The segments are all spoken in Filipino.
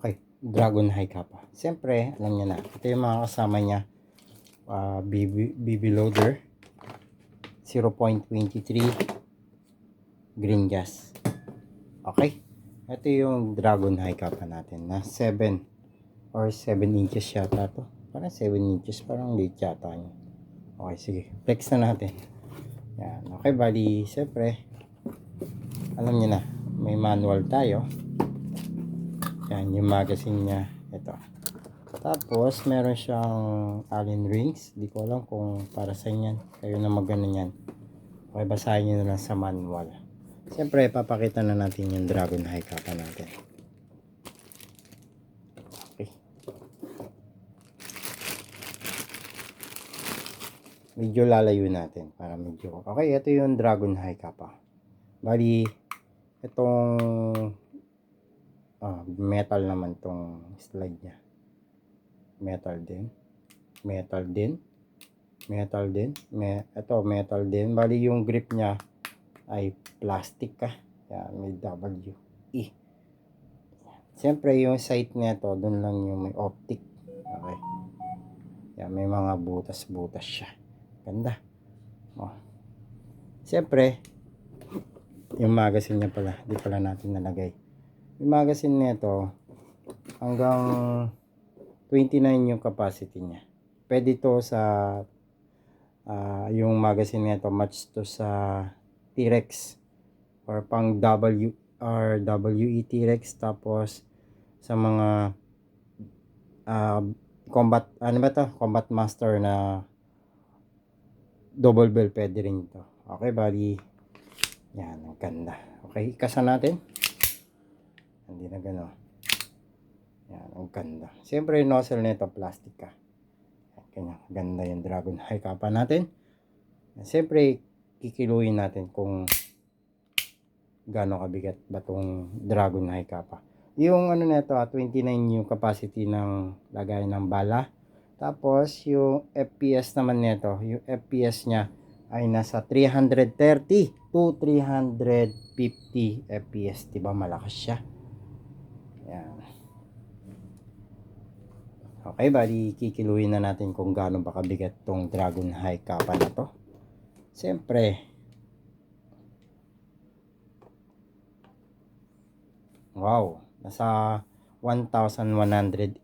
Okay, Dragon High Kappa. Siyempre, alam niya na. Ito yung mga kasama niya. BB loader. 0.23 green gas. Okay. Ito yung Dragon High Kappa natin na 7 or 7 inches yata to. Parang 7 inches. Parang late yata niya. Okay, sige. Flex na natin. Yan. Okay, bali. Siyempre, alam niya na. May manual tayo. Yan, yung magazine niya. Ito. Tapos, meron siyang Allen rings. Di ko alam kung para sa yan. Kayo na magano yan. Okay, basahin nyo na lang sa manual. Siyempre, papakita na natin yung Dragon High Kappa natin. Okay. Medyo lalayo natin para medyo. Okay, ito yung Dragon High Kappa. Bali, itong metal naman tong slide niya. Metal din. Metal din. Metal din. Ito, metal din. Bali, yung grip niya ay plastic ka. Yan, may W. Siyempre, yung sight nito, doon lang yung may optic. Okay. Yan, may mga butas-butas siya. Ganda. Oh. Siyempre, yung magazine niya pala, di pala natin nalagay. Yung magazine nito, hanggang 29 yung capacity niya. Pwede to sa yung magazine nito match to sa T-Rex or pang WE T-Rex, tapos sa mga combat, ano ba to? Combat Master na double bell, pwede rin ito. Okay, bali yan, ang ganda. Okay, ikasan natin. Hindi na gano'n. Yan, ang ganda. Siyempre yung nozzle nito plastic ka. Kanya ganda yung Dragon High Kappa natin. Siyempre kikiluin natin kung gaano kabigat ba tong Dragon High Kappa. Yung ano nito, 29 yung capacity ng lagay ng bala. Tapos yung FPS naman nito, yung FPS niya ay nasa 330 to 350 FPS, diba malakas siya. Yan. Okay, bali kikiluin na natin kung gaano ba kabigat tong Dragon High Kappa na to. Siyempre, wow, nasa 1,187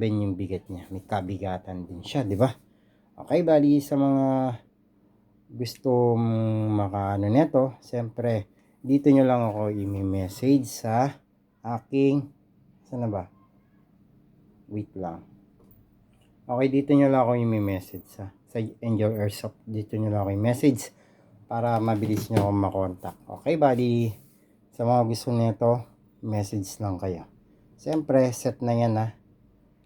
yung bigat niya. May kabigatan din siya, di ba? Okay, bali sa mga gusto makaano nito, siyempre, dito nyo lang ako i-message sa aking, saan na ba? Wait lang. Okay, dito nyo lang ako i-message sa Angel Airsoft. Dito nyo lang ako i-message para mabilis nyo akong makontak. Okay, bali, sa mga gusto nito, message lang kayo. Siyempre, set na yan ha.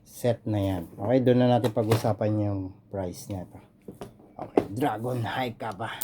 Set na yan. Okay, doon na natin pag-usapan yung price nito. Okay, Dragon High Kappa.